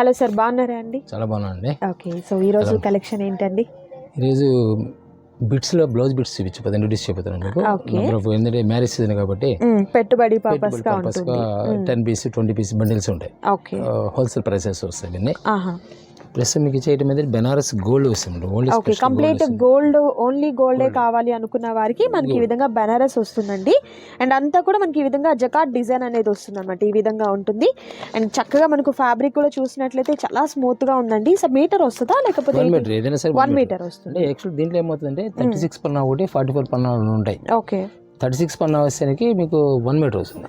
Hello sir, బాగున్నారా అండి? చాలా బాగున్నానండి. ఓకే, సో ఈరోజు కలెక్షన్ ఏంటండి? ఈరోజు బిట్స్లో బ్లౌజ్ బిట్స్ చూపించు ఇంట్రొడ్యూస్ చేయబోతున్నాను మీకు. నెంబర్ ఆఫ్ ఎందుకంటే మ్యారేజ్ సీజన్ కాబట్టి పెట్టుబడి పర్పస్గా 10 పీస్ 20 పీస్ బండిల్స్ ఉంటాయి. ఓకే, హోల్సేల్ ప్రైసెస్ వస్తాయి ఇవన్నీ. ప్లస్ మీకు చేయటం మీద బెనారస్ గోల్డ్ వస్తుంది. ఓకే, కంప్లీట్ గోల్డ్, ఓన్లీ గోల్డే కావాలి అనుకున్న వారికి మనకి ఈ విధంగా బెనారస్ వస్తుందండి. అండ్ అంతా కూడా మనకి ఈ విధంగా జకాట్ డిజైన్ అనేది వస్తుంది అనమాట. ఈ విధంగా ఉంటుంది. అండ్ చక్కగా మనకు ఫ్యాబ్రిక్ కూడా చూసినట్లయితే చాలా స్మూత్ గా ఉందండి. సో మీటర్ వస్తుందా లేకపోతే 1 మీటర్ వస్తుంది? యాక్చువల్ దీంట్లో ఏమవుతుందంటే 36 పన్నా ఒకటి 44 పన్నా ఉంటాయి. ఓకే, 36 పన్నా వచ్చేసరికి మీకు 1 మీటర్ వస్తుంది.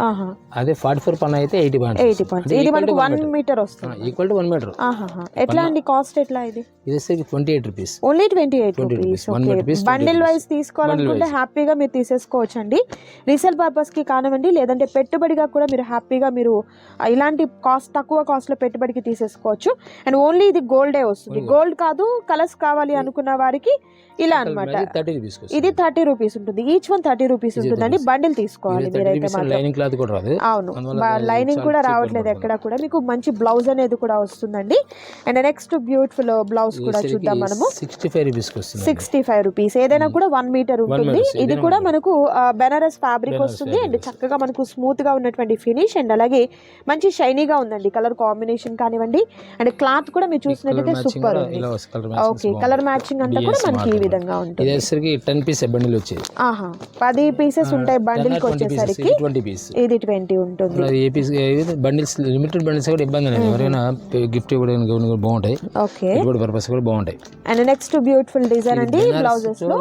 అదే 44 పన్నా అయితే 80 పాయింట్స్. ఇది మనకు 1 మీటర్ వస్తుంది, ఈక్వల్ టు 1 మీటర్. ఎట్లా అండి కాస్ట్? ఎట్లా ఇది? ఇది వచ్చేసి 28 rupees, only 28 rupees. Bundle wise తీసుకోవాలనుకుంటే హ్యాపీగా మీరు తీసేసుకోవచ్చు అండి. రీసేల్ పర్పస్ కి కానివ్వండి, లేదంటే పెట్టుబడిగా కూడా మీరు హ్యాపీగా మీరు ఇలాంటి తక్కువ కాస్ట్ లో పెట్టుబడికి తీసేసుకోవచ్చు. అండ్ ఓన్లీ ఇది గోల్డే వస్తుంది. గోల్డ్ కాదు, కలర్స్ కావాలి అనుకున్న వారికి ఇలా అనమాట. ఇది 30 రూపీస్ ఉంటుంది. ఈచ్ వన్ 30 రూపీస్ ఉంటుందండి. బండిల్ తీసుకోవాలి మీరైతే మాత్రం. అవును, లైనింగ్ కూడా రావట్లేదు ఎక్కడ కూడా. మీకు మంచి బ్లౌజ్ అనేది కూడా వస్తుందండి. అండ్ నెక్స్ట్ బ్యూటిఫుల్ బ్లౌజ్ కూడా చూద్దాం మనము. 65 రూపీస్. ఏదైనా కూడా 1 మీటర్ ఉంటుంది. ఇది కూడా మనకు బెనారస్ ఫ్యాబ్రిక్ వస్తుంది. అండ్ చక్కగా మనకు స్మూత్ గా ఉన్నటువంటి ఫినిష్, అండ్ అలాగే మంచి షైనీగా ఉందండి. కలర్ కాంబినేషన్ కానివ్వండి, అండ్ క్లాత్ కూడా మీరు చూసినట్లయితే సూపర్ ఉంది. ఓకే, కలర్ మ్యాచింగ్ అంతా కూడా మనకి ఈ విధంగా ఉంటుంది. 10 పీస్ బండిల్ వచ్చేది. 10 పీసెస్ ఉంటాయి బండిల్ కి వచ్చేసరికి. ఇది 20 ఉంటుంది. బండిల్స్ లిమిటెడ్ బండిల్స్ కూడా ఇబ్బంది లేదు. ఎవరైనా గిఫ్ట్ ఇవ్వడానికి బాగుంటాయి. ఓకే, పర్పస్ కూడా బాగుంటాయి. అండ్ నెక్స్ట్ బ్యూటిఫుల్ డిజైన్ అండి. బ్లౌజెస్ లో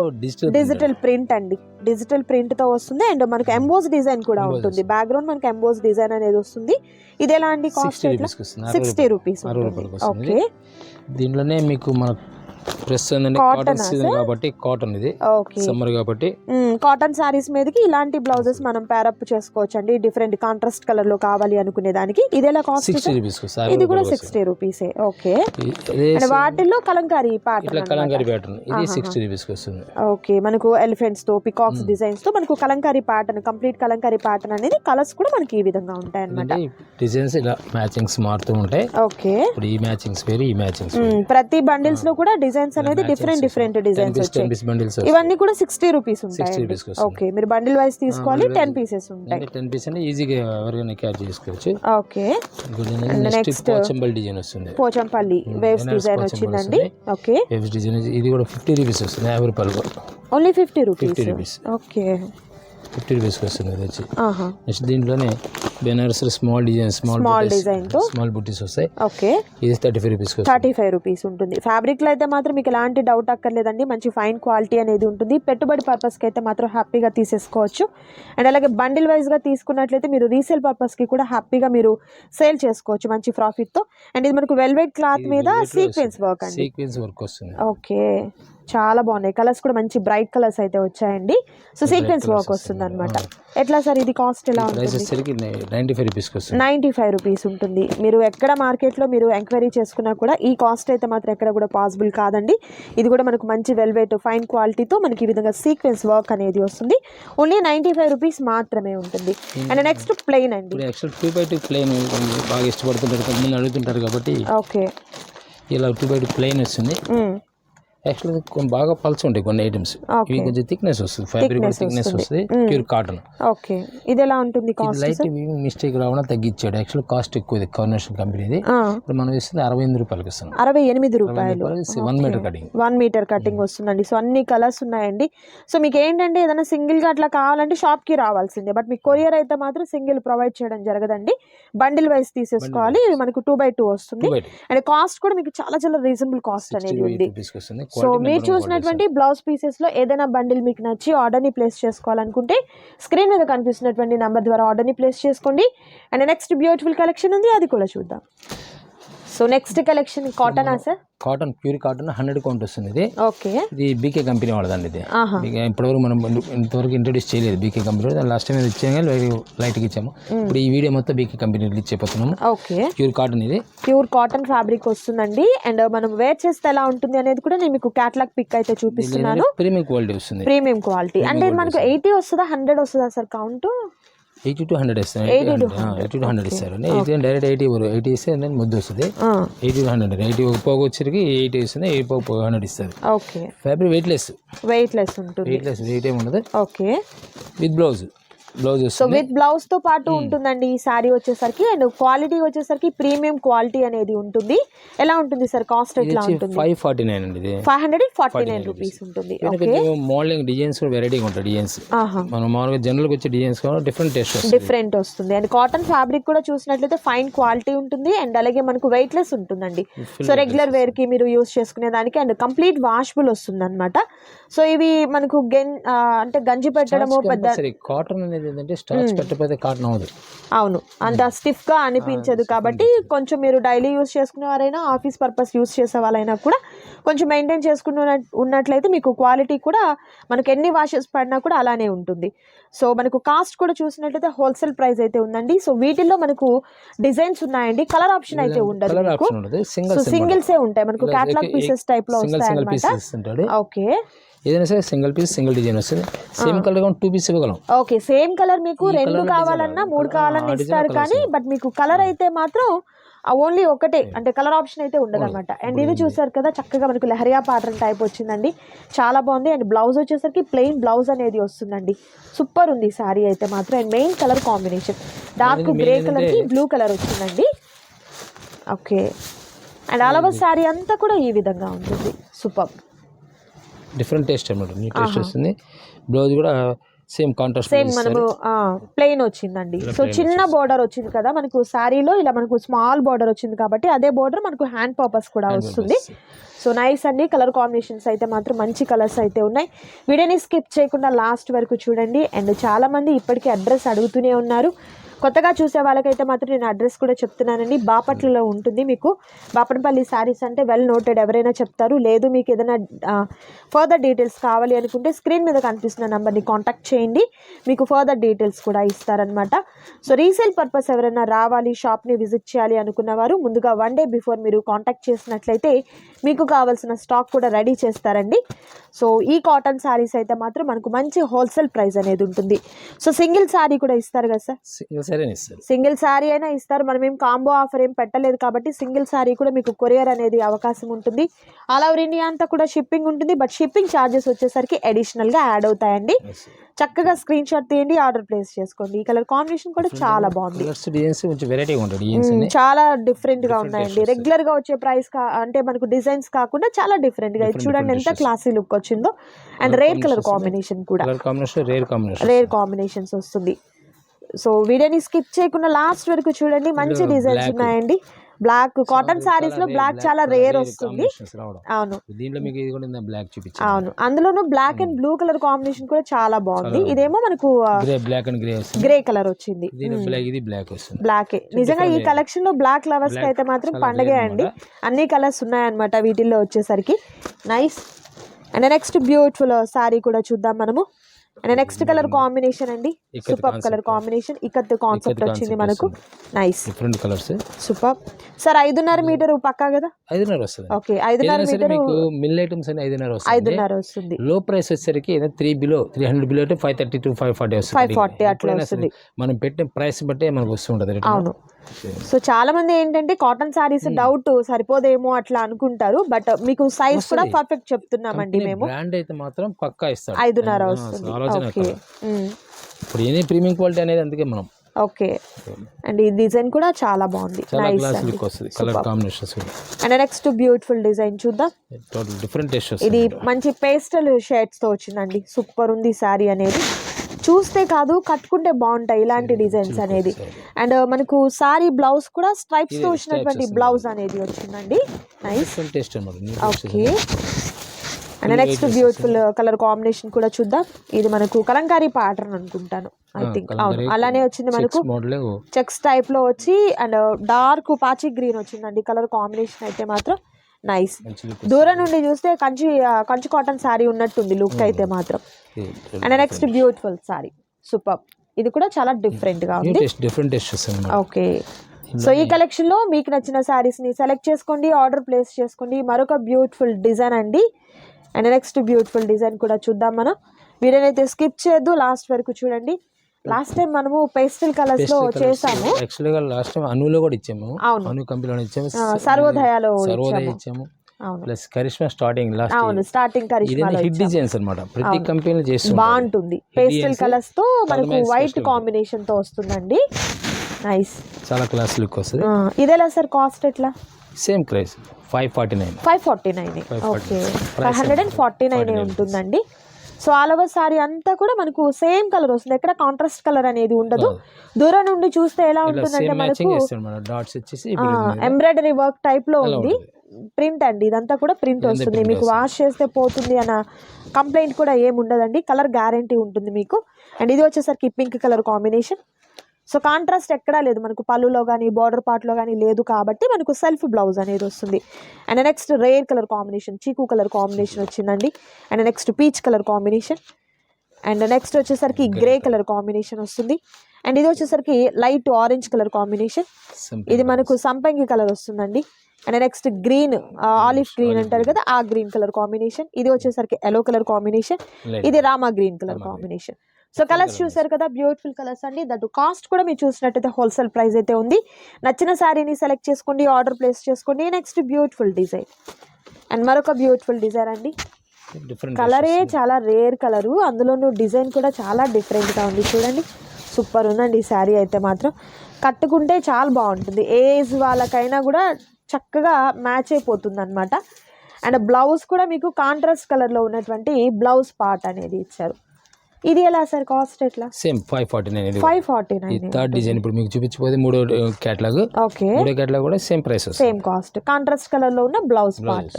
డిజిటల్ ప్రింట్ అండి. డిజిటల్ ప్రింట్ తో వస్తుంది. అండ్ మనకు ఎంబోస్ డిజైన్ కూడా ఉంటుంది. బ్యాక్గ్రౌండ్ మనకి ఎంబోస్ డిజైన్ అనేది వస్తుంది. ఇది ఎలా అండి కాస్ట్? 60 రూపీస్. ఓకే, దీంట్లోనే మీకు మన ప్రెస్ కాటన్ సీజన్ కాబట్టి కాటన్, ఇది సమ్మర్ కాబట్టి కాటన్ సారీస్ మీదకి ఇలాంటి బ్లౌజెస్ మనం పేరప్ చేసుకోవచ్చు అండి. డిఫరెంట్ కాంట్రాస్ట్ కలర్ లో కావాలి అనుకునే దానికి. ఇది ఎలా కాస్ట్? 60 రూపీస్. ఇది కూడా 60 రూపీసే. ఓకే, వాటిల్లో కలంకారీ ప్యాటర్న్ ఇది 60 రూపీస్ వస్తుంది. ఓకే, మనకు ఎలిఫెంట్స్ తో పికాక్స్ డిజైన్స్ తో మనకు Kalamkari pattern, complete Kalamkari pattern అనేది. కలర్స్ కూడా మనకి ఈ విధంగా ఉంటాయి అన్నమాట. డిజైన్స్ ఇలా మ్యాచింగ్స్ మారుతూ ఉంటాయి. ఓకే, ఇప్పుడు ఈ మ్యాచింగ్స్ వేరు, ఈ మ్యాచింగ్స్ ప్రతి బండిల్స్ లో కూడా డిజైన్స్ అనేది డిఫరెంట్ డిజైన్స్ వచ్చాయి. ఇవన్నీ కూడా 60 రూపీస్ ఉంటాయి. ఓకే, మీరు బండిల్ వైస్ తీసుకోవాలి. 10 పీసెస్ ఉంటాయి. 10 పీస్ అంటే ఈజీగా ఎవరికైనా క్యారీ చేసుకోవచ్చు. ఓకే, నెక్స్ట్ పోచంపల్లి డిజైన్ వస్తుంది. పోచంపల్లి వేవ్స్ డిజైన్ వచ్చిందండి. ఓకే, వేవ్స్ డిజైన్ ఇది కూడా 50 రూపీస్ వస్తుంది. 50 రూపాయలు. Only 50 rupees. ఓకే, 50 రూపీస్ వస్తుంది. అది వచ్చి నెక్స్ట్ దీంట్లోనే బెనారస్ స్మాల్ డిజైన్, స్మాల్ బుట్టీస్ వస్తాయి. ఓకే, ఇది 35 రూపీస్ ఉంటుంది. ఫ్యాబ్రిక్ లో అయితే మాత్రం మీకు ఎలాంటి డౌట్ అక్కర్లేదండి. మంచి ఫైన్ క్వాలిటీ అనేది ఉంటుంది. పెట్టుబడి పర్పస్ కి అయితే మాత్రం హ్యాపీగా తీసేసుకోవచ్చు. అండ్ అలాగే బండిల్ వైజ్ గా తీసుకున్నట్లయితే మీరు రీసేల్ పర్పస్ కి కూడా హ్యాపీగా మీరు సేల్ చేసుకోవచ్చు మంచి ప్రాఫిట్ తో. అండ్ ఇది మనకు వెల్వెట్ క్లాత్ మీద సీక్వెన్స్ వర్క్ అండి. సీక్వెన్స్ వర్క్ వస్తుంది. ఓకే, చాలా బాగున్నాయి. కలర్స్ కూడా మంచి బ్రైట్ కలర్స్ అయితే వచ్చాయండి. సో సీక్వెన్స్ వర్క్ వస్తుంది అనమాట. ఎట్లా సార్ ఇది కాస్ట్ ఎలా ఉంటుంది? 95 రూపీస్ ఉంటుంది. మీరు ఎక్కడ మార్కెట్లో మీరు ఎంక్వైరీ చేసుకున్నా కూడా ఈ కాస్ట్ అయితే మాత్రం ఎక్కడ కూడా పాసిబుల్ కాదండి. ఇది కూడా మనకు మంచి వెల్వెట్ ఫైన్ క్వాలిటీతో మనకి ఈ విధంగా సీక్వెన్స్ వర్క్ అనేది వస్తుంది. ఓన్లీ 95 రూపీస్ మాత్రమే ఉంటుంది. అండ్ నెక్స్ట్ ప్లెయిన్ అండి. 2x2 ప్లెయిన్ బాగా ఇష్టపడుతుంటారు, కొంతమంది అడుగుతుంటారు కాబట్టి ఓకే, ఇలా 2x2 ప్లెయిన్ వస్తుంది. యాక్చువల్లీ బాగా పల్స్ ఉంటాయి కొన్ని ఐటమ్స్. ఇవి కొంచెం థిక్నెస్ వస్తుంది, ఫ్యాబ్రిక్ కూడా థిక్నెస్ వస్తుంది. Pure cotton. ఓకే, ఇది ఎలా ఉంటుంది కాస్ట్? లైట్ మిస్టేక్ రావడం తగ్గించాడు. యాక్చువల్ కాస్ట్ ఎక్కువ ఇది కార్నరేషన్ కంపెనీది. ఇప్పుడు మనం ఇస్తుంది 68 రూపాయలకి ఇస్తాం. 68 రూపాయలు. 1 మీటర్ కటింగ్. 1 మీటర్ కటింగ్ వస్తుందండి. సో అన్ని కలర్స్ ఉన్నాయండి. సో మీకు ఏంటంటే ఏదైనా సింగిల్ గా అట్లా కావాలంటే షాప్ కి రావాల్సిందే. బట్ మీకు కొరియర్ అయితే మాత్రం సింగిల్ ప్రొవైడ్ చేయడం జరగదండి. బండిల్ వైజ్ తీసేసుకోవాలి. ఇవి మనకు 2x2 వస్తుంది. అండ్ కాస్ట్ కూడా మీకు చాలా చాలా రీజనబుల్ కాస్ట్ అనేది ఉంది. సో మీరు చూసినటువంటి బ్లౌజ్ పీసెస్ లో ఏదైనా బండిల్ మీకు నచ్చి ఆర్డర్ ని ప్లేస్ చేసుకోవాలనుకుంటే స్క్రీన్ మీద కనిపిస్తున్నటువంటి నంబర్ ద్వారా ఆర్డర్ ని ప్లేస్ చేసుకోండి. అండ్ నెక్స్ట్ బ్యూటిఫుల్ కలెక్షన్ ఉంది, అది కూడా చూద్దాం. సో నెక్స్ట్ కలెక్షన్ కాటనా sir? Cotton, pure cotton 100 count వస్తుంది. ఇది ఓకే, ఇది బీకే కంపెనీ వాళ్ళదండి. ఇది ఇప్పటివరకు మనం ఇంతవరకు ఇంట్రొడ్యూస్ చేయలేదు బీకే కంపెనీ. లాస్ట్ టైం ఇచ్చాము, లైట్గా ఇచ్చాము. ఇప్పుడు ఈ వీడియో మొత్తం బీకే కంపెనీ రిలీజ్ చేయబోతున్నాము. ఓకే, ప్యూర్ కాటన్, ఇది ప్యూర్ కాటన్ ఫ్యాబ్రిక్ వస్తుందండి. అండ్ మనం వేర్ చేస్తే ఎలా ఉంటుంది అనేది కూడా నేను మీకు క్యాటలాగ్ పిక్ అయితే చూపిస్తున్నాను. ప్రీమియం క్వాలిటీ వస్తుంది. ప్రీమియం క్వాలిటీ అంటే మనకు 80 వస్తుందా 100 వస్తుందా సార్ కౌంట్? 80 to 100 ఇస్తాను. 80 to 100 ఇస్తారు. 80 డైరెక్ట్ 80 ఇస్తే నేను ముద్దు వస్తుంది. 80 to 100 80 పోగు వచ్చరికి 80 ఇస్తుంది. 80 పోగు 100 ఇస్తారు. ఓకే. ఫ్యాబ్రిక్ వెయిట్లెస్ ఉంటుంది. వెయిట్ ఏమి ఉండదు. Okay. With blouse so with blouse తో పాటు ఉంటుందండి ఈ సారీ వచ్చేసరికి. అండ్ క్వాలిటీ వచ్చేసరికి ప్రీమియం క్వాలిటీ అనేది ఉంటుంది. ఎలా ఉంటుంది సార్ కాస్ట్? ఎట్లా ఉంటుంది? 549 అండి. ఇది 549 రూపీస్ ఉంటుంది. ఓకే. మోడలింగ్ డిజైన్స్ కూడా వెరైటీగా ఉంటాయి. డిజైన్స్ మనం మామూలుగా జనరల్ గా వచ్చే డిజైన్స్ కూడా డిఫరెంట్ వస్తుంది. అండ్ కాటన్ ఫ్యాబ్రిక్ కూడా చూసినట్లయితే ఫైన్ క్వాలిటీ ఉంటుంది. అండ్ అలాగే మనకు వెయిట్ లెస్ ఉంటుందండి. సో రెగ్యులర్ వేర్ కి మీరు యూస్ చేసుకునే దానికి అండ్ కంప్లీట్ వాషబుల్ వస్తుంది అనమాట. సో ఇవి మనకు అంటే గంజి పెట్టడము పెద్ద కాటన్ అనేది ఏంటంటే స్టార్చ్ పెట్టకపోతే కాటన్ అవ్వదు. అవును, అంత స్టిఫ్ గా అనిపించదు. కాబట్టి కొంచెం మీరు డైలీ యూస్ చేసుకునే వారైనా ఆఫీస్ పర్పస్ యూస్ చేసే వాళ్ళైనా కూడా కొంచెం మెయింటైన్ చేసుకున్న ఉన్నట్లయితే మీకు క్వాలిటీ కూడా మనకు ఎన్ని వాషెస్ పడినా కూడా అలానే ఉంటుంది. సో మనకు కాస్ట్ కూడా చూసినట్లయితే హోల్సేల్ ప్రైస్ అయితే ఉందండి. సో వీటిల్లో మనకు డిజైన్స్ ఉన్నాయండి. కలర్ ఆప్షన్ అయితే ఉండదు. సింగిల్సే ఉంటాయి మనకు క్యాటలాగ్ పీసెస్ టైప్ లో వస్తాయి అన్నమాట. ఓకే. ఏదైనా సరే సింగిల్ పీస్ సింగిల్ డిజైన్ వస్తుంది. సేమ్ కలర్ 2 పీస్ ఇవ్వగలం. ఓకే. సేమ్ కలర్ మీకు 2 కావాలన్నా 3 కావాలన్నా ఇస్తారు. కానీ బట్ మీకు కలర్ అయితే మాత్రం ఓన్లీ ఒకటే, అంటే కలర్ ఆప్షన్ అయితే ఉండదు అనమాట. అండ్ ఇది చూసారు కదా, చక్కగా మనకు లెహరియా ప్యాటర్న్ టైప్ వచ్చిందండి. చాలా బాగుంది. అండ్ బ్లౌజ్ వచ్చేసరికి ప్లెయిన్ బ్లౌజ్ అనేది వస్తుందండి. సూపర్ ఉంది సారీ అయితే మాత్రం. And main colour combination dark grey colour కి బ్లూ కలర్ వచ్చిందండి. Okay. And all over sorry అంతా కూడా ఈ విధంగా ఉంటుంది. సూపర్. డిఫరెంట్ టేస్ట్ అన్నమాట. న్యూ టేస్ట్ వస్తుంది. బ్లౌజ్ కూడా సేమ్ కాంట్రాస్ట్ మనము ప్లెయిన్ వచ్చిందండి. సో చిన్న బోర్డర్ వచ్చింది కదా మనకు సారీలో, ఇలా మనకు స్మాల్ బోర్డర్ వచ్చింది కాబట్టి అదే బోర్డర్ మనకు హ్యాండ్ పర్పస్ కూడా వస్తుంది. సో నైస్ అండి. కలర్ కాంబినేషన్స్ అయితే మాత్రం మంచి కలర్స్ అయితే ఉన్నాయి. వీడియోని స్కిప్ చేయకుండా లాస్ట్ వరకు చూడండి. అండ్ చాలా మంది ఇప్పటికీ అడ్రస్ అడుగుతూనే ఉన్నారు. కొత్తగా చూసే వాళ్ళకైతే మాత్రం నేను అడ్రస్ కూడా చెప్తున్నానండి. బాపట్లలో ఉంటుంది. మీకు బాపట్పల్లి శారీస్ అంటే వెల్ నోటెడ్, ఎవరైనా చెప్తారు. లేదు మీకు ఏదైనా ఫర్దర్ డీటెయిల్స్ కావాలి అనుకుంటే స్క్రీన్ మీద కనిపిస్తున్న నెంబర్ని కాంటాక్ట్ చేయండి. మీకు ఫర్దర్ డీటెయిల్స్ కూడా ఇస్తారనమాట. సో రీసేల్ పర్పస్ ఎవరైనా రావాలి, షాప్ని విజిట్ చేయాలి అనుకున్నవారు ముందుగా 1 day బిఫోర్ మీరు కాంటాక్ట్ చేసినట్లయితే మీకు కావాల్సిన స్టాక్ కూడా రెడీ చేస్తారండి. సో ఈ కాటన్ శారీస్ అయితే మాత్రం మనకు మంచి హోల్సేల్ ప్రైస్ అనేది ఉంటుంది. సో సింగిల్ శారీ కూడా ఇస్తారు కదా సార్? సింగిల్ శారీ అయినా ఇస్తారు. మనం ఏం కాంబో ఆఫర్ ఏం పెట్టలేదు కాబట్టి సింగిల్ శారీ కూడా మీకు కొరియర్ అనేది అవకాశం ఉంటుంది. ఆల్ ఓవర్ ఇండియా అంతా కూడా షిప్పింగ్ ఉంటుంది. బట్ షిప్పింగ్ ఛార్జెస్ వచ్చేసరికి అడిషనల్గా యాడ్ అవుతాయండి. చక్కగా స్క్రీన్ షాట్ తీయండి, ఆర్డర్ ప్లేస్ చేసుకోండి. ఈ కలర్ కాంబినేషన్ కూడా చాలా బాగుంది. చాలా డిఫరెంట్ గా ఉన్నాయండి. రెగ్యులర్ గా వచ్చే ప్రైస్ అంటే మనకు డిజైన్స్ కాకుండా చాలా డిఫరెంట్ గా చూడండి ఎంత క్లాసీ లుక్ వచ్చిందో. అండ్ రేర్ కలర్ కాంబినేషన్ కూడా రేర్ కాంబినేషన్స్ వస్తుంది. సో వీడియోని స్కిప్ చేయకుండా లాస్ట్ వరకు చూడండి. మంచి డిజైన్స్ ఉన్నాయండి. బ్లాక్ కాటన్ సారీస్ లో బ్లాక్ చాలా రేర్ వస్తుంది. అవును, అవును. అందులోనూ black and blue colour combination కూడా చాలా బాగుంది. ఇదేమో మనకు గ్రే కలర్ వచ్చింది. బ్లాక్ నిజంగా ఈ కలెక్షన్ లో బ్లాక్ లవర్స్ కి అయితే మాత్రం పండగే అండి. అన్ని కలర్స్ ఉన్నాయన్నమాట వీటిల్లో వచ్చేసరికి. Nice. And next beautiful sari కూడా చూద్దాం మనము. అండ్ నెక్స్ట్ కలర్ కాంబినేషన్ అండి, super colour combination. Ikat concept వచ్చింది మనకు. Nice, different colours. Super sir. 5.5 metre పక్కా కదా? 5.5 వస్తుంది. Okay, 5.5 metre. మిల్ ఐటమ్స్ అని 5.5 వస్తుంది. లో ప్రైస్ వచ్చేసరికి 300 బిలో 530 to 540 వస్తుంది. 540 అట్లా వస్తుంది. మనం పెట్టిన ప్రైస్ బట్టే మనకు వస్తుంటది. అవును. సో చాలా మంది ఏంటంటే కాటన్ సారీస్ డౌట్ సరిపోదేమో అట్లా అనుకుంటారు. బట్ మీకు సైజ్ కూడా పర్ఫెక్ట్ చెప్తున్నామండి మేము. బ్రాండ్ అయితే మాత్రం పక్కా ఇస్తాం. 5.5 వస్తుంది. ఓకే. ఇప్పుడు ఏది ప్రీమియం క్వాలిటీ అనేది అందుకే మనం. ఓకే. అండ్ ఈ డిజైన్ కూడా చాలా బాగుంది. Colour combinations. And next beautiful design చూద్దాం. Different taste. ఇది మంచి పేస్టల్ షేడ్స్ తో వచ్చిందండి. సూపర్ ఉంది సారీ అనేది. చూస్తే కాదు కట్టుకుంటే బాగుంటాయి ఇలాంటి డిజైన్స్ అనేది. అండ్ మనకు సారీ బ్లౌజ్ కూడా స్ట్రైప్స్ తో వచ్చినటువంటి బ్లౌజ్ అనేది వచ్చిందండి. Nice. Okay. And next beautiful colour combination కూడా చూద్దాం. ఇది మనకు కలంకారీ ప్యాటర్న్ అనుకుంటాను, ఐ థింక్. అవును, అలానే వచ్చింది మనకు. చెక్స్ టైప్ లో వచ్చి అండ్ డార్క్ పాచి గ్రీన్ వచ్చిందండి కలర్ కాంబినేషన్ అయితే మాత్రం. నైస్. దూరం నుండి చూస్తే కంచి కాటన్ సారీ ఉన్నట్టుంది లుక్ అయితే మాత్రం. And next beautiful sorry, super. ఇది కూడా చాలా డిఫరెంట్ గా ఉంది. ఓకే. సో ఈ కలెక్షన్ లో మీకు నచ్చిన సారీస్ ని సెలెక్ట్ చేసుకోండి, ఆర్డర్ ప్లేస్ చేసుకోండి. మరొక బ్యూటిఫుల్ డిజైన్ అండి. అండ్ నెక్స్ట్ బ్యూటిఫుల్ డిజైన్ కూడా చూద్దాం మనం. వీడియోనైతే స్కిప్ చేయొద్దు, లాస్ట్ వరకు చూడండి. లాస్ట్ టైం మనము పేస్టల్ కలర్స్ లో చేసాము. యాక్చువల్గా లాస్ట్ టైం అనులో కూడా ఇచ్చాము, అవును, అను కంపెనీలో ఇచ్చాము, సర్వోదయాలో ఇచ్చాము, ప్లస్ కరిష్మా స్టార్టింగ్ స్టార్టింగ్ కరిష్మాలో హిట్ డిజైన్స్ అన్నమాట. ప్రతి కంపెనీ చేస్తుంది, బాగుంటుంది. పేస్టల్ కలర్స్ తో మనకు వైట్ కాంబినేషన్ తో వస్తుందండి. నైస్, చాలా క్లాస్ లుక్ వస్తుంది. ఇదేలా సార్ కాస్ట్ ఎట్లా? Same price 549. 549. ఓకే, 549 ఉంటుందండి. సో ఆల్ ఓవర్ సారీ అంతా కూడా మనకు సేమ్ కలర్ వస్తుంది, ఎక్కడ కాంట్రాస్ట్ కలర్ అనేది ఉండదు. దూరం నుండి చూస్తే ఎలా ఉంటుందంటే మనకు ఎంబ్రాయిడరీ వర్క్ టైప్ లో ఉంది. ప్రింట్ అండి, ఇదంతా కూడా ప్రింట్ వస్తుంది. మీకు వాష్ చేస్తే పోతుంది అన్న కంప్లైంట్ కూడా ఏమి ఉండదండి. కలర్ గ్యారంటీ ఉంటుంది మీకు. అండ్ ఇది వచ్చేసరికి pink colour combination. So contrast ఎక్కడా లేదు మనకు, పళ్ళులో కానీ బార్డర్ పార్ట్లో కానీ లేదు కాబట్టి మనకు సెల్ఫ్ బ్లౌజ్ అనేది వస్తుంది. And next rare colour combination, చీకు కలర్ కాంబినేషన్ వచ్చిందండి. And next peach colour combination. And next వచ్చేసరికి గ్రే కలర్ కాంబినేషన్ వస్తుంది. అండ్ ఇది వచ్చేసరికి లైట్ ఆరెంజ్ కలర్ కాంబినేషన్. ఇది మనకు సంపంగి కలర్ వస్తుందండి. And next green, olive green అంటారు కదా, ఆ గ్రీన్ కలర్ కాంబినేషన్. ఇది వచ్చేసరికి ఎల్లో కలర్ కాంబినేషన్. ఇది Rama green colour combination. So colours చూసారు కదా, బ్యూటిఫుల్ కలర్స్ అండి. దట్ కాస్ట్ కూడా మీరు చూసినట్టయితే హోల్సేల్ ప్రైస్ అయితే ఉంది. నచ్చిన శారీని సెలెక్ట్ చేసుకోండి, ఆర్డర్ ప్లేస్ చేసుకోండి. నెక్స్ట్ బ్యూటిఫుల్ డిజైన్ అండ్ మరొక బ్యూటిఫుల్ డిజైన్ అండి. కలరే చాలా రేర్ కలరు, అందులోనూ డిజైన్ కూడా చాలా డిఫరెంట్గా ఉంది. చూడండి, సూపర్ ఉందండి ఈ శారీ అయితే మాత్రం. కట్టుకుంటే చాలా బాగుంటుంది, ఏజ్ వాళ్ళకైనా కూడా చక్కగా మ్యాచ్ అయిపోతుంది అనమాట. అండ్ బ్లౌజ్ కూడా మీకు కాంట్రాస్ట్ కలర్లో ఉన్నటువంటి బ్లౌజ్ పార్ట్ అనేది ఇచ్చారు. ఇది ఎలా సార్ కాస్ట్ ఎట్లా? సేమ్ 549. 549. థర్డ్ డిజైన్ ఇప్పుడు మీకు చూపించబోతే మూడో కేటలాగ్. ఓకే, మూడో కేటలాగ్ కూడా same price, same cost, contrast colour లో ఉన్న బ్లౌజ్ పార్ట్.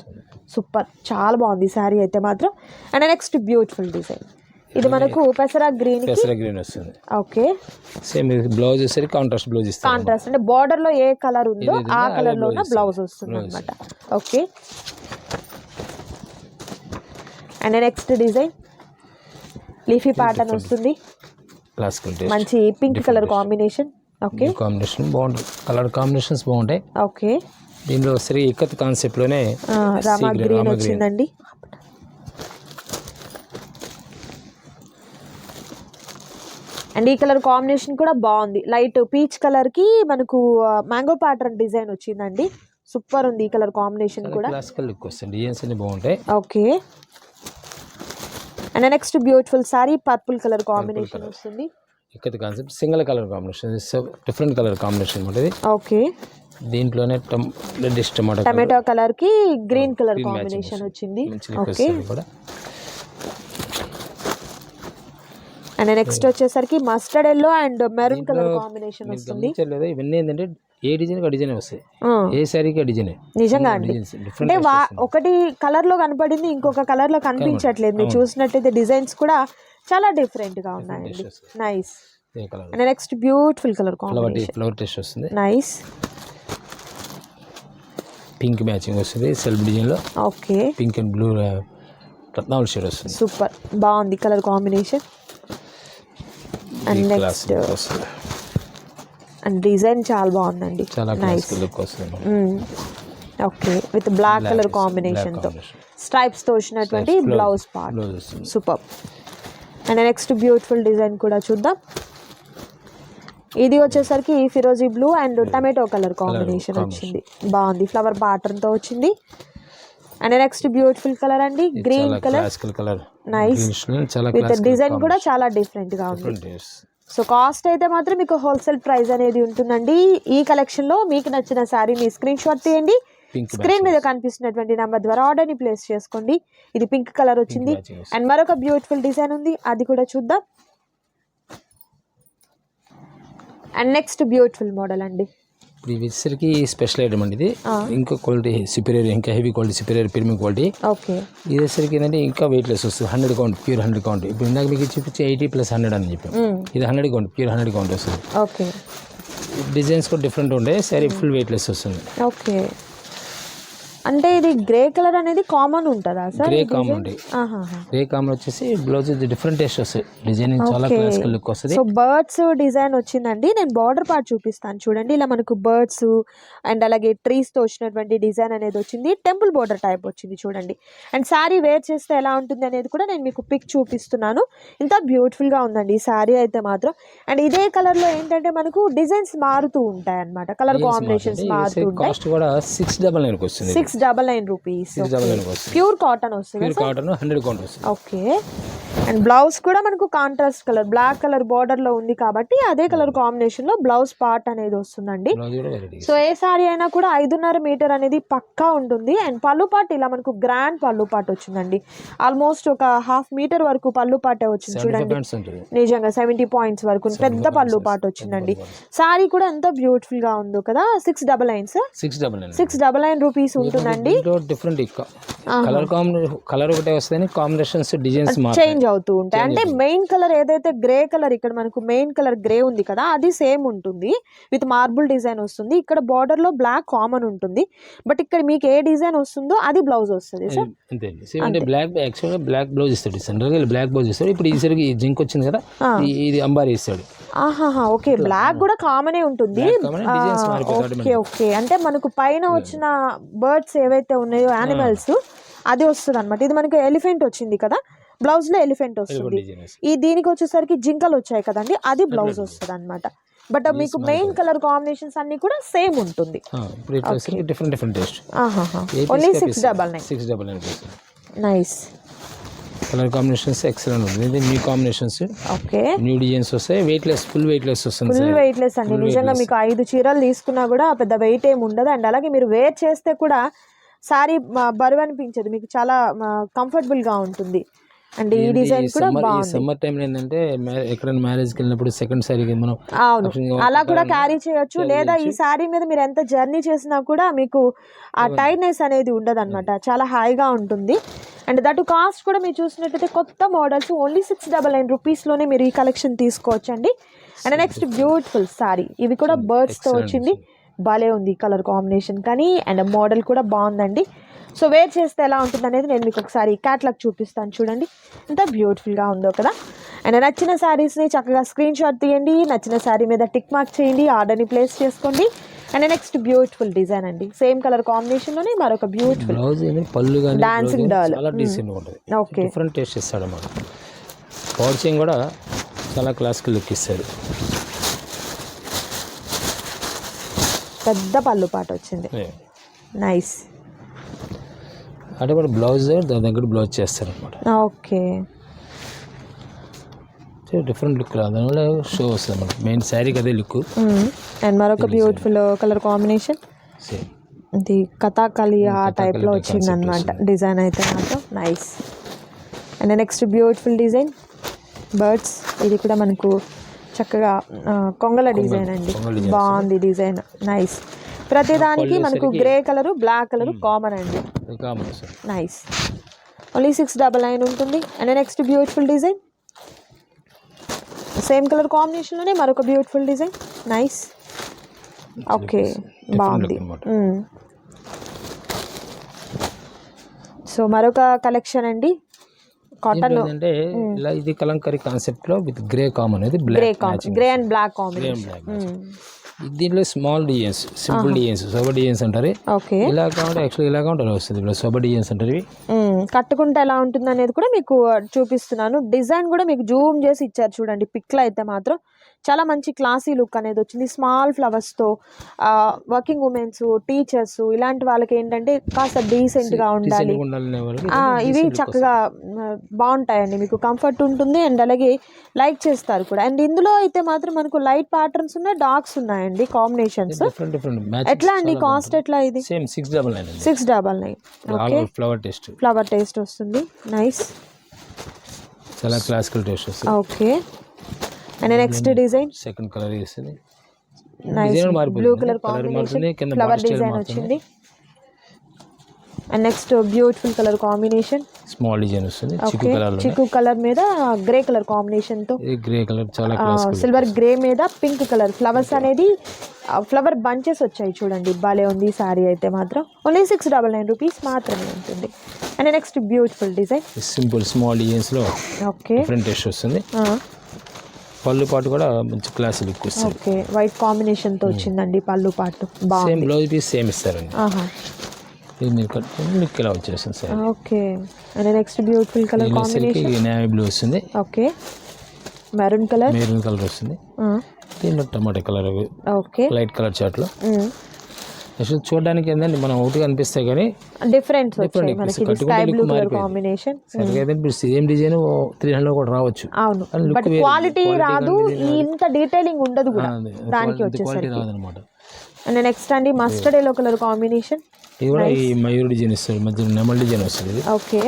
సూపర్, చాలా బాగుంది సారీ అయితే మాత్రం. అండ్ నెక్స్ట్ బ్యూటిఫుల్ డిజైన్, ఇది మనకు పెసరా గ్రీన్ వస్తుంది. ఓకే, సేమ్ బ్లౌజ్ వచ్చేసరికి కాంట్రాస్ట్ బ్లౌజ్ ఇస్తాం. కాంట్రాస్ట్ అంటే బార్డర్ లో ఏ కలర్ ఉందో ఆ కలర్ లో ఉన్న బ్లౌజ్ వస్తుంది అనమాట. Okay, and next design leafy pattern వస్తుంది, మంచి pink colour combination. Okay, combination బాగుంటుంది, కలర్ కాంబినేషన్స్ బాగుంటాయి. ఓకే, దీనిలో శ్రీ ఇక్కత్ కాన్సెప్ట్ లోనే రామా గ్రీన్ వచ్చిందండి. అండ్ ఈ కలర్ కాంబినేషన్ కూడా బాగుంది, లైట్ పీచ్ కలర్ కి మనకు మ్యాంగో ప్యాటర్న్ డిజైన్ వచ్చిందండి. సూపర్ ఉంది ఈ కలర్ కాంబినేషన్ కూడా. క్లాసికల్ లుక్ వస్తుంది, డిజైన్స్ అన్ని బాగుంటాయి. Okay, and next beautiful sorry purple colour combination వస్తుంది. ఇక్కడ concept single colour combination, different colour combination ఉంటుంది. ఓకే, దీంట్లోనే టమాటో కలర్ కి గ్రీన్ కలర్ కాంబినేషన్ వచ్చింది. ఓకే, అండ్ నెక్స్ట్ వచ్చేసరికి mustard yellow and maroon colour combination వస్తుంది. ఇవన్నీ ఏంటంటే ఏ డిజైన్ డిజైన్ వస్తాయి, ఏ సారీకి డిజైన్. నిజంగా అండి, అంటే ఒకటి కలర్ లో కనపడింది ఇంకొక కలర్ లో కనిపించట్లేదు. మీరు చూసినట్టయితే డిజైన్స్ కూడా చాలా డిఫరెంట్ గా ఉన్నాయండి. Nice, and next beautiful colour combination, flower test వస్తుంది. నైస్, పింక్ మ్యాచింగ్ వస్తుంది సెల్ఫ్ డిజైన్ లో. Okay, pink and blue Ratnavali shade వస్తుంది. సూపర్ బాగుంది colour combination. And next and design చాలా బాగుందండి, nice. Okay, with black colour combination తో stripes తో వచ్చినటువంటి blouse part. Super. And next beautiful design కూడా చూద్దాం. ఇది వచ్చేసరికి ఫిరోజీ blue and tomato colour combination వచ్చింది, బాగుంది, ఫ్లవర్ ప్యాటర్న్ తో వచ్చింది. అండ్ నెక్స్ట్ బ్యూటిఫుల్ కలర్ అండి, green colour, nice, with design కూడా చాలా డిఫరెంట్ గా ఉంది. సో కాస్ట్ అయితే మాత్రం మీకు హోల్సేల్ ప్రైస్ అనేది ఉంటుందండి. ఈ కలెక్షన్ లో మీకు నచ్చిన శారీని స్క్రీన్ షాట్ తీయండి, స్క్రీన్ మీద కనిపిస్తున్నటువంటి నెంబర్ ద్వారా ఆర్డర్ ని ప్లేస్ చేసుకోండి. ఇది పింక్ కలర్ వచ్చింది. అండ్ మరొక బ్యూటిఫుల్ డిజైన్ ఉంది, అది కూడా చూద్దాం. అండ్ నెక్స్ట్ బ్యూటిఫుల్ మోడల్ అండి, ఇప్పుడు ఇది వచ్చేసరికి స్పెషల్ ఐటమ్ అండి. ఇది ఇంకా క్వాలిటీ సుపీరియర్, ఇంకా heavy quality, superior premium quality. Okay, ఇది వచ్చేసరికి ఏంటంటే ఇంకా వెయిట్ లెస్ వస్తుంది, 100 కౌంట్, ప్యూర్ 100 కౌంట్. ఇప్పుడు ఇందాక మీకు చూపించి 80 + 100 అని చెప్పాం, ఇది 100 కౌంట్, ప్యూర్ 100 కౌంట్ వస్తుంది. ఓకే, డిజైన్స్ కూడా డిఫరెంట్ ఉండే, సరే ఫుల్ వెయిట్ లెస్ వస్తుంది. ఓకే, అంటే ఇది గ్రే కలర్ అనేది కామన్ ఉంటుందా సార్? గ్రే కామన్ అండి. గ్రే కామన్ వచ్చేసి బ్లౌజ్ డిఫరెంట్ టేస్ట్ వస్తుంది, డిజైనింగ్ చాలా క్లాసికల్ లుక్ వస్తుంది. సో బర్డ్స్ డిజైన్ వచ్చిందండి. నేను బార్డర్ పార్ట్ చూపిస్తాను చూడండి. ఇలా మనకు బర్డ్స్ అండ్ అలాగే ట్రీస్ తో వచ్చినటువంటి డిజైన్ అనేది వచ్చింది. టెంపుల్ బోర్డర్ టైప్ వచ్చింది చూడండి. అండ్ శారీ వేర్ చేస్తే ఎలా ఉంటుంది అనేది కూడా నేను మీకు పిక్ చూపిస్తున్నాను. ఇంత బ్యూటిఫుల్ గా ఉందండి ఈ శారీ అయితే మాత్రం. అండ్ ఇదే కలర్ లో ఏంటంటే మనకు డిజైన్స్ మారుతూ ఉంటాయి అన్నమాట, కలర్ కాంబినేషన్స్ మారుతూ ఉంటాయి. కాస్ట్ కూడా 699 కి వస్తుంది. 699 రూపీస్. ప్యూర్ కాటన్ వస్తుంది. ప్యూర్ కాటన్ 100 కౌంట్ వస్తుంది. ఓకే. అండ్ బ్లౌజ్ కూడా మనకు contrast colour black colour border లో ఉంది కాబట్టి అదే కలర్ కాంబినేషన్ లో బ్లౌజ్ పార్ట్ అనేది వస్తుందండి. సో ఏ సారీ అయినా కూడా 5.5 మీటర్ అనేది పక్కా ఉంటుంది. అండ్ పళ్ళు పార్ట్ ఇలా మనకు గ్రాండ్ పళ్ళు పార్ట్ వచ్చిందండి. ఆల్మోస్ట్ ఒక 1/2 మీటర్ వరకు పళ్ళు పార్టే వచ్చింది చూడండి. నిజంగా 70 పాయింట్స్ వరకు పెద్ద పళ్ళు పార్ట్ వచ్చిందండి. సారీ కూడా ఎంత బ్యూటిఫుల్ గా ఉందో కదా. 699 రూపీస్ ఉంటుందండి. డిఫరెంట్ కలర్ ఒకటే వస్తుంది, కాంబినేషన్స్ డిజైన్స్ చేంజ్ అవుతూ ఉంటాయి. అంటే మెయిన్ కలర్ ఏదైతే గ్రే కలర్ ఇక్కడ మనకు మెయిన్ కలర్ గ్రే ఉంది కదా, అది సేమ్ ఉంటుంది విత్ మార్బుల్ డిజైన్ వస్తుంది. ఇక్కడ బార్డర్ లో బ్లాక్ కామన్ ఉంటుంది. బట్ ఇక్కడ మీకు ఏ డిజైన్ వస్తుందో అది బ్లౌజ్ వస్తుంది సార్. అంటే బ్లాక్ యాక్చువల్గా బ్లాక్ బ్లౌజ్ ఇస్తాడు, సెంట్రల్ గా బ్లాక్ బ్లౌజ్ ఇస్తాడు. ఇప్పుడు ఈసారికి జింక్ వచ్చింది కదా, ఇది అంబారీ ఇస్తాడు. ఆహాహా, ఓకే. బ్లాక్ కూడా కామనే ఉంటుంది. Okay okay. అంటే మనకు పైన వచ్చిన బర్డ్స్ ఏవైతే ఉన్నాయో యానిమల్స్ అది వస్తుంది అనమాట. ఇది మనకు ఎలిఫెంట్ వచ్చింది కదా, బ్లౌజ్ లో ఎలిఫెంట్ వస్తుంది. ఈ దీనికి వచ్చేసరికి జింకలు వచ్చాయి కదండి, అది బ్లౌజ్ వస్తుంది అనమాట. బట్ మీకు మెయిన్ కలర్ కాంబినేషన్స్ అన్ని కూడా సేమ్ ఉంటుంది. Only 699. Nice. Colour combinations excellent ఉంది. ఇది new combinations. Okay. New designs వస్తాయి. వెయిట్లెస్, ఫుల్ వెయిట్లెస్ వస్తుంది. ఫుల్ వెయిట్లెస్ అండి. నిజంగా మీకు 5 చీరలు తీసుకున్నా కూడా పెద్ద వెయిట్ ఏమి ఉండదు. అండ్ అలాగే మీరు వేర్ చేస్తే కూడా సారీ బరువు అనిపించదు, మీకు చాలా కంఫర్టబుల్ గా ఉంటుంది. అండ్ ఈ డిజైన్ కూడా బాగుంది. సమ్మర్ టైం ఏంటంటే ఎక్కడైనా మ్యారేజ్కి వెళ్ళినప్పుడు సెకండ్ సారీకి మనం అలా కూడా క్యారీ చేయొచ్చు. లేదా ఈ సారీ మీద మీరు ఎంత జర్నీ చేసినా కూడా మీకు ఆ టైట్నెస్ అనేది ఉండదు అనమాట, చాలా హాయిగా ఉంటుంది. అండ్ దట్ కాస్ట్ కూడా మీరు చూసినట్టయితే కొత్త మోడల్స్ ఓన్లీ 699 రూపీస్లోనే మీరు ఈ కలెక్షన్ తీసుకోవచ్చు అండి. అండ్ నెక్స్ట్ బ్యూటిఫుల్ సారీ, ఇవి కూడా బర్డ్స్తో వచ్చింది. భలే ఉంది కలర్ కాంబినేషన్ కానీ, అండ్ మోడల్ కూడా బాగుందండి. సో వేర్ చేస్తే ఎలా ఉంటుంది అనేది నేను మీకు ఒకసారి క్యాట్లాగ్ చూపిస్తాను చూడండి, ఎంత బ్యూటిఫుల్గా ఉందో కదా. అండ్ నచ్చిన శారీస్ని చక్కగా స్క్రీన్ షాట్ తీయండి, నచ్చిన శారీ మీద టిక్ మార్క్ చేయండి, ఆర్డర్ని ప్లేస్ చేసుకోండి. అండ్ నెక్స్ట్ బ్యూటిఫుల్ డిజైన్ అండి, సేమ్ కలర్ కాంబినేషన్లోనే మరొక beautiful dancing doll. Okay, different taste ఇస్తాడు అన్నమాట. పౌచింగ్ కూడా చాలా క్లాసికల్ లుక్ ఇస్తాడు. పెద్ద పళ్ళు పాట వచ్చింది. నైస్. అంటే కూడా బ్లౌజ్ దాని దగ్గర బ్లౌజ్ చేస్తారు అనమాట. ఓకే. డిఫరెంట్ లుక్ దానివల్ల షో వస్తుంది అనమాట. మెయిన్ శారీకి అదే లుక్. అండ్ మరొక బ్యూటిఫుల్ కలర్ కాంబినేషన్, ఇది కథాకళి ఆ టైప్లో వచ్చింది అనమాట డిజైన్ అయితే మాత్రం. Nice. And next beautiful design birds, ఇది కూడా మనకు చక్కగా కొంగల డిజైన్ అండి, బాగుంది డిజైన్. నైస్. ప్రతిదానికి మనకు grey colour black colour common అండి. నైస్. ఓన్లీ 699 ఉంటుంది. And next beautiful design, same colour కాంబినేషన్లోనే మరొక బ్యూటిఫుల్ డిజైన్. నైస్. ఓకే, బాగుంది. సో మరొక కలెక్షన్ అండి, కాటన్ అంటే ఇలా ఇది కలంకారీ కాన్సెప్ట్ లో విత్ గ్రే కామన్, ఇది గ్రే అండ్ బ్లాక్ కాంబినేషన్. దీంట్లో small designs, simple designs, sober designs అంటారు. ఓకే. ఇలా కావాలి యాక్చువల్లీ ఇలా కావాలి వస్తుంది. ఇప్పుడు సోబర్ డిజైన్స్ అంటారు. కట్టుకుంటే ఎలా ఉంటుంది అనేది కూడా మీకు చూపిస్తున్నాను. డిజైన్ కూడా మీకు జూమ్ చేసి ఇచ్చారు చూడండి పిక్లో అయితే మాత్రం. చాలా మంచి క్లాసీ లుక్ అనేది వచ్చింది. స్మాల్ ఫ్లవర్స్తో వర్కింగ్ ఉమెన్స్, టీచర్స్ ఇలాంటి వాళ్ళకి ఏంటంటే కాస్త డీసెంట్గా ఉండాలి, ఇవి చక్కగా బాగుంటాయండి, మీకు కంఫర్ట్ ఉంటుంది అండ్ అలాగే లైక్ చేస్తారు కూడా. అండ్ ఇందులో అయితే మాత్రం మనకు లైట్ ప్యాటర్న్స్ ఉన్నాయి, డార్క్స్ ఉన్నాయండి, కాంబినేషన్స్. ఎట్లా అండి కాస్ట్ ఎట్లా? ఇది 699. ఓకే. ఫ్లవర్ టేస్ట్ వస్తుంది. నైస్. చాలా క్లాసికల్ టేస్ట్ వస్తుంది. Okay. And next design second colour వేస్తుంది. Nice blue colour combination, flower design వచ్చింది. And next beautiful colour combination, small design వస్తుంది చిక్కు కలర్ లో. చిక్కు కలర్ మీద గ్రే కలర్ కాంబినేషన్ తో, ఇది గ్రే కలర్ చాలా క్లాస్. సిల్వర్ గ్రే మీద పింక్ కలర్ ఫ్లవర్స్ అనేది ఫ్లవర్ బంచెస్ వచ్చాయి చూడండి, భలే ఉంది ఈ సారీ అయితే మాత్రం. ఓన్లీ 699 రూపీస్ మాత్రమే ఉంటుంది. And next beautiful design, simple small designs లో ఓకే డిఫరెంట్ టేస్ట్ వస్తుంది. పళ్ళు పాటు కూడా మంచి క్లాస్ లుక్ వస్తుంది. ఓకే వైట్ కాంబినేషన్ తో వచ్చిందండి పళ్ళు పాటు, బాగుంది. సేమ్ బ్లౌజ్ పీస్ సేమ్ ఇస్తారండి. ఇది మీరు లుక్ ఇలా వచ్చేస్తుంది sir. Okay and next beautiful colour combination, navy blue వస్తుంది. ఓకే మెరూన్ కలర్ వస్తుంది. దీంట్లో టమాటా కలర్, ఓకే లైట్ కలర్ చాట్లో. చూడడానికి ఏంటంటే మనం ఒకటి కనిపిస్తాయి కానీ different sky blue colour combination. Same design 300 కూడా రావచ్చు. అవును, బట్ క్వాలిటీ రాదు, ఇంత డీటెయిలింగ్ ఉండదు కూడా దానికి వచ్చేసరికి. అండ్ నెక్స్ట్ అండి మస్టర్డ్ ఎల్లో కలర్ కాంబినేషన్, ఇది కూడా ఈ మయూర్ డిజైన్ ఇస్తుంది, మధ్య నెమల్ డిజైన్ వస్తుంది. ఓకే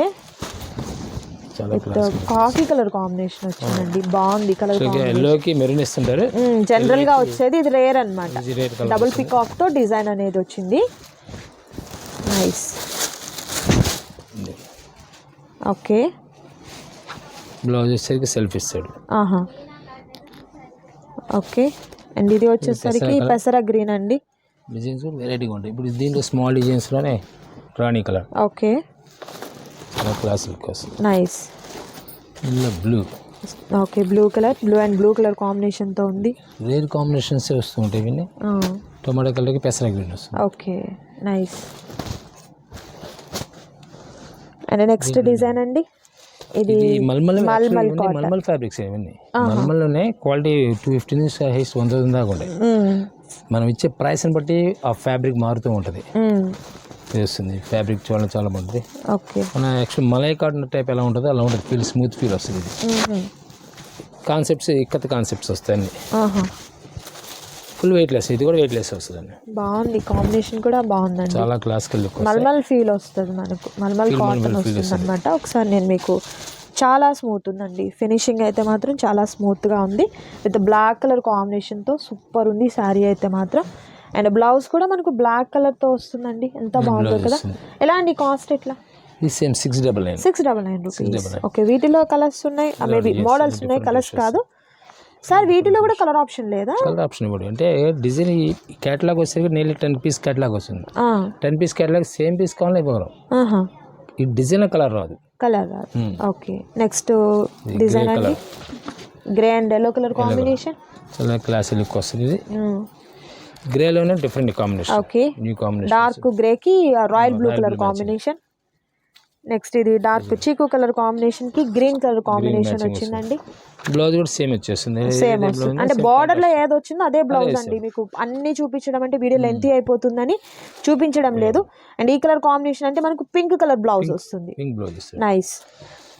కాఫీ కలర్ కాంబినేషన్ వచ్చిందండి, బాగుంది కలర్. ఎల్లోకి మెరూన్ ఇస్తుంటారు జనరల్ గా వచ్చేది, ఇది రేర్ అన్నమాట. డబుల్ పికాక్ తో డిజైన్ అనేది వచ్చింది, నైస్. ఓకే బ్లౌజ్ వచ్చేసరికి సెల్ఫ్ ఇస్తాడు. ఓకే అండ్ ఇది వచ్చేసరికి పెసర గ్రీన్ అండి. డిజైన్స్ వెరైటీగా ఉంటాయి. ఇప్పుడు దీంట్లో స్మాల్ డిజైన్స్ లోనే రాణి కలర్. ఓకే క్లాస్ లుక్ వస్తుంది, nice. Blue, okay blue colour, blue and blue colour combination తో ఉంది. రేర్ కాంబినేషన్స్ వస్తూ ఉంటాయి ఇవన్నీ. టొమాటో కలర్కి పెసర గ్రీన్ వస్తుంది. Okay nice. And next design అండి, ఇది మల్మల్ ఫ్యాబ్రిక్స్. ఇవన్నీ మల్మల్లోనే క్వాలిటీ 250 నుంచి హైయెస్ట్ 1000 దాకా ఉంటాయి. మనం ఇచ్చే ప్రైస్ని బట్టి ఆ ఫ్యాబ్రిక్ మారుతూ ఉంటుంది. వస్తుంది ఫ్యాబ్రిక్ చూడాలి, చాలా బాగుంటుంది. ఓకే మన యాక్చువల్ మలై కాటన్ టైప్ ఎలా ఉంటుందో అలా ఉంటుంది, ఫీల్ స్మూత్ ఫీల్ వస్తుంది. ఇది కాన్సెప్ట్స్ ఇక్కత కాన్సెప్ట్స్ వస్తాయి అన్ని. ఫుల్ వెయిట్లెస్, ఇది కూడా వెయిట్లెస్ వస్తుంది అండి. బాగుంది కాంబినేషన్ కూడా బాగుందండి, చాలా క్లాసికల్ లుక్. మల్మల్ ఫీల్ వస్తుంది మనకు, మల్మల్ కాటన్ వస్తుంది అనమాట. ఒకసారి నేను మీకు చాలా స్మూత్ ఉందండి, ఫినిషింగ్ అయితే మాత్రం చాలా స్మూత్గా ఉంది. విత్ బ్లాక్ కలర్ కాంబినేషన్తో సూపర్ ఉంది శారీ అయితే మాత్రం. అండ్ బ్లౌజ్ కూడా మనకు బ్లాక్ కలర్తో వస్తుందండి, ఎంత బాగుంటుంది కదా. ఎలా అండి కాస్ట్ ఎట్లా? Same 699 rupees. ఓకే వీటిలో కలర్స్ ఉన్నాయి, మేబీ మోడల్స్ ఉన్నాయి, కలర్స్ కాదు సార్. వీటిలో కూడా కలర్ ఆప్షన్ లేదా? కలర్ ఆప్షన్ ఇవ్వడు అంటే డిజైన్ కేటలాగ్ వచ్చేసరికి నేర్లీ 10 పీస్ కేటలాగ్ వస్తుంది. 10 పీస్ కేటలాగ్ సేమ్ పీస్ కావాలి ఇవ్వరు. ఈ డిజైన్ కలర్ రాదు, కలర్ రాదు. ఓకే నెక్స్ట్ డిజైన్ అండి, grey and yellow colour combination, చాలా క్లాసీ లుక్ వస్తుంది. ఇది గ్రేలోనే different combination. Okay new combination, dark grey కి royal blue colour combination. Next ఇది డార్క్ చీకు కలర్ కాంబినేషన్ కి గ్రీన్ కలర్ కాంబినేషన్ వచ్చిందండి. బ్లౌజ్ కూడా సేమ్ వచ్చేస్తుంది, సేమ్ వస్తుంది. అంటే బార్డర్ లో ఏది వచ్చిందో అదే బ్లౌజ్ అండి. మీకు అన్ని చూపించడం అంటే వీడియో లెంతీ అయిపోతుందని చూపించడం లేదు. అండ్ ఈ కలర్ కాంబినేషన్ అంటే మనకు పింక్ కలర్ బ్లౌజ్ వస్తుంది, నైస్.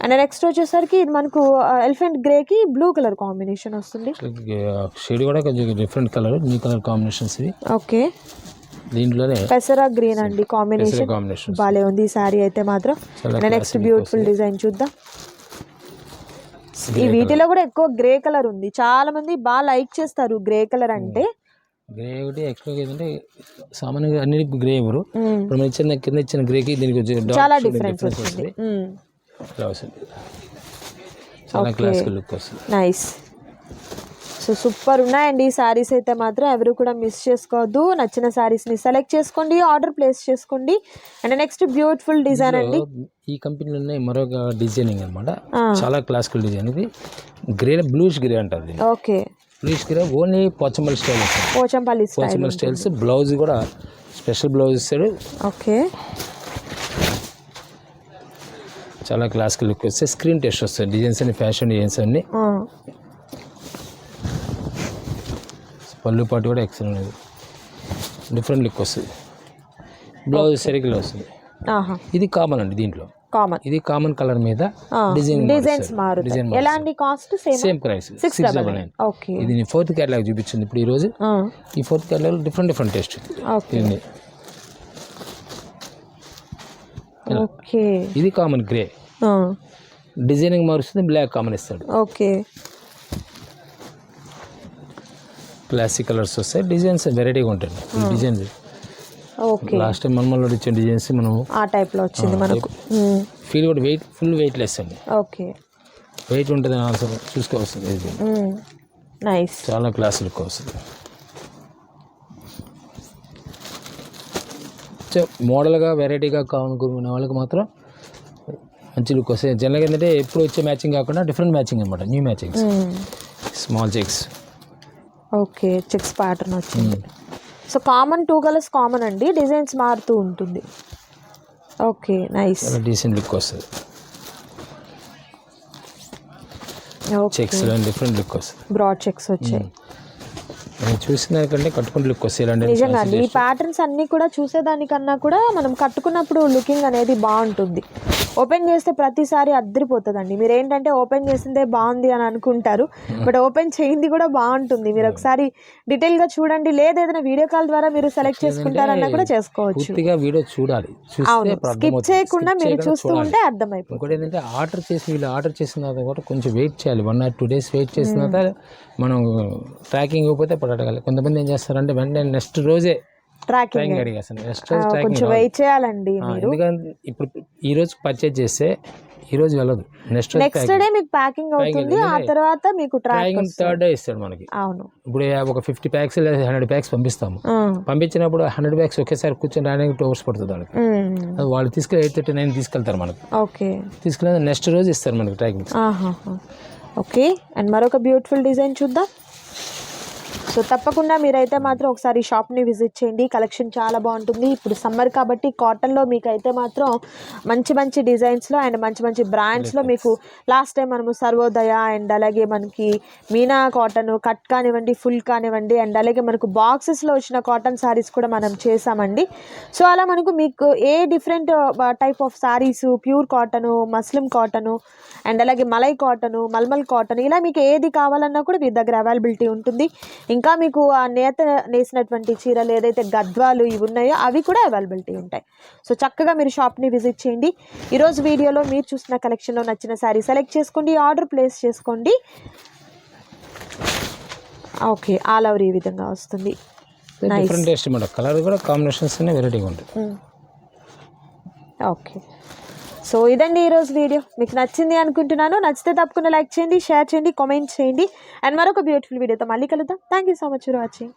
అండ్ నెక్స్ట్ వచ్చేసరికి ఇది మనకు ఎలిఫెంట్ గ్రే కి బ్లూ కలర్ కాంబినేషన్ వస్తుంది. షేడ్ కూడా కొంచెం different colour, new colour combinations ఇవి. ఓకే దీంట్లోనే పెసరా గ్రీన్ అండి కాంబినేషన్, బాలే ఉంది ఈ సారీ అయితే మాత్రం. నెక్స్ట్ బ్యూటిఫుల్ డిజైన్ చూద్దాం. ఈ వీటిలో కూడా ఎక్కువ గ్రే కలర్ ఉంది, చాలా మంది బాగా లైక్ చేస్తారు గ్రే కలర్ అంటే. గ్రే ఒకటి యాక్చువల్గా ఏంటంటే సామాన్యంగా అన్ని గ్రే ఎవరు ఇప్పుడు మనం ఇచ్చిన కింద ఇచ్చిన గ్రేకి దీనికి చాలా డిఫరెన్స్ వస్తుంది, చాలా క్లాసికల్ లుక్ వస్తుంది, నైస్. సో సూపర్ ఉన్నాయండి ఈ శారీస్ అయితే మాత్రం, ఎవరు కూడా మిస్ చేసుకోవద్దు. నచ్చిన శారీస్ని సెలెక్ట్ చేసుకోండి, ఆర్డర్ ప్లేస్ చేసుకోండి. అండ్ నెక్స్ట్ బ్యూటిఫుల్ డిజైన్ అండి, ఈ కంపెనీలో ఉన్నాయి మరొక డిజైనింగ్ అనమాట, చాలా క్లాసికల్ డిజైన్. ఇది గ్రే బ్లూష్ గ్రే అంటారు. Okay bluish grey only Pochampally style, Pochampally styles. Blouse కూడా స్పెషల్ బ్లౌజ్ ఇస్తాడు. ఓకే చాలా క్లాసికల్ లుక్ వస్తే స్క్రీన్ టెస్ట్ వస్తాయి డిజైన్స్ అన్ని, ఫ్యాషన్ డిజైన్స్ అన్ని. పళ్ళు పాటు కూడా ఎక్సలెంట్ ఉంది, డిఫరెంట్ లుక్ వస్తుంది. బ్లౌజ్ సరికిల్ వస్తుంది. ఇది కామన్ అండి, దీంట్లో కామన్, ఇది కామన్ కలర్ మీద డిజైన్స్ మారుతాయి. ఎలాంటి కాస్ట్? Same price 699. ఓకే ఇది 4th కేటలాగ్ చూపించింది ఇప్పుడు ఈ రోజు. ఈ 4th catalogue different taste. Okay ఇది కామన్ గ్రే, డిజైనింగ్ మారుస్తుంది, బ్లాక్ కామన్ ఇస్తాడు. ఓకే క్లాసిక్ కలర్స్ వస్తాయి, డిజైన్స్ వెరైటీగా ఉంటాయి. డిజైన్ ఓకే లాస్ట్ టైం మనమల్లో ఇచ్చే డిజైన్స్ మనం ఆ టైప్లో వచ్చింది మనకు. ఫీల్ కూడా ఫుల్ వెయిట్లెస్ అండి. ఓకే వెయిట్ ఉంటుంది ఆన్సర్ చూసుకోవస్తుంది. ఇది నైస్, చాలా క్లాస్ లుక్ వస్తుంది. సో మోడల్గా వెరైటీగా కావాలనుకునే వాళ్ళకి మాత్రం మంచి లుక్ వస్తాయి. జనరల్గా ఏంటంటే ఎప్పుడు వచ్చే మ్యాచింగ్ కాకుండా డిఫరెంట్ మ్యాచింగ్ అనమాట, new matchings. Small checks. Okay checks pattern వచ్చింది. సో కామన్ 2 కలర్స్ కామన్ అండి, డిజైన్స్ మారుతూ ఉంటుంది. ఓకే నైస్, చాలా డీసెంట్ లుక్ వస్తుంది. చెక్స్లో డిఫరెంట్ లుక్ వస్తుంది. బ్రాడ్ చెక్స్ వచ్చాయి. నేను చూసిన కంటే కట్టుకుంటే లుక్ వస్తాయి. నిజంగా ఈ ప్యాటర్న్స్ అన్నీ కూడా చూసేదానికన్నా కూడా మనం కట్టుకున్నప్పుడు లుకింగ్ అనేది బాగుంటుంది. ఓపెన్ చేస్తే ప్రతిసారి అద్దరిపోతుందండి. మీరు ఏంటంటే ఓపెన్ చేసిందే బాగుంది అని అనుకుంటారు, బట్ ఓపెన్ చేయింది కూడా బాగుంటుంది. మీరు ఒకసారి డీటెయిల్గా చూడండి, లేదా ఏదైనా వీడియో కాల్ ద్వారా మీరు సెలెక్ట్ చేసుకుంటారన్నా కూడా చేసుకోవచ్చు. వీడియో చూడాలి, స్కిప్ చేయకుండా మీరు చూస్తూ ఉంటే అర్థమైపోతుంది. ఇంకోటి ఏంటంటే ఆర్డర్ చేసిన తర్వాత కూడా కొంచెం వెయిట్ చేయాలి. 1 or 2 days వెయిట్ చేసిన తర్వాత మనం ట్రాకింగ్ ఇవ్వకపోతే పడగలి. కొంతమంది ఏం చేస్తారంటే వెంటనే నెక్స్ట్ రోజే ట్రాకింగ్ అడిగేస్తాను. నెక్స్ట్ రోజు కొంచెం వెయిట్ చేయాలండి. ఎందుకంటే ఇప్పుడు ఈ రోజు పర్చేజ్ చేస్తే ఈ రోజు వెళ్ళదు, నెక్స్ట్ డే మీకు ప్యాకింగ్ అవుతుంది. ఆ తర్వాత మీకు ట్రాకింగ్ 3rd day ఇస్తాడు మనకి. అవును, ఇప్పుడు ఒక 50 packs లేదా 100 packs పంపిస్తాము. పంపించినప్పుడు 100 packs ఒకేసారి కూర్చొని రాయడానికి 2 hours పడుతుంది వాళ్ళకి. వాళ్ళు తీసుకెళ్ళి 8:39 తీసుకెళ్తారు మనకు. ఓకే తీసుకెళ్ళి నెక్స్ట్ రోజు ఇస్తారు మనకి ట్రాకింగ్. ఓకే, అండ్ మరొక బ్యూటిఫుల్ డిజైన్ చూద్దాం. సో తప్పకుండా మీరైతే మాత్రం ఒకసారి షాప్ని విజిట్ చేయండి. కలెక్షన్ చాలా బాగుంటుంది. ఇప్పుడు సమ్మర్ కాబట్టి కాటన్లో మీకు అయితే మాత్రం మంచి మంచి డిజైన్స్లో అండ్ మంచి మంచి బ్రాండ్స్లో మీకు లాస్ట్ టైం మనము సర్వోదయ అండ్ అలాగే మనకి మీనా కాటన్ కట్ కానివ్వండి, ఫుల్ కానివ్వండి, అండ్ అలాగే మనకు బాక్సెస్లో వచ్చిన కాటన్ శారీస్ కూడా మనం చేసామండి. సో అలా మనకు మీకు a different type of saris, pure cotton, Muslim cotton and అలాగే మలై కాటను, మల్మల్ కాటన్, ఇలా మీకు ఏది కావాలన్నా కూడా మీ దగ్గర అవైలబిలిటీ ఉంటుంది. ఇంకా మీకు ఆ నేత నేసినటువంటి చీరలు ఏదైతే గద్వాలు ఇవి ఉన్నాయో అవి కూడా అవైలబిలిటీ ఉంటాయి. సో చక్కగా మీరు షాప్ని విజిట్ చేయండి. ఈరోజు వీడియోలో మీరు చూసిన కలెక్షన్లో నచ్చిన శారీ సెలెక్ట్ చేసుకోండి, ఆర్డర్ ప్లేస్ చేసుకోండి. ఓకే, ఆల్ ఓవర్ ఈ విధంగా వస్తుంది. డిఫరెంట్ టేస్ట్ మాట, కలర్ కూడా కాంబినేషన్స్ వెరైటీగా ఉంటుంది. ఓకే, సో ఇదండి ఈరోజు వీడియో. మీకు నచ్చింది అనుకుంటున్నాను. నచ్చితే తప్పకుండా లైక్ చేయండి, షేర్ చేయండి, కామెంట్ చేయండి. అండ్ మరొక బ్యూటిఫుల్ వీడియోతో మళ్ళీ కలుద్దాం. Thank you so much for watching.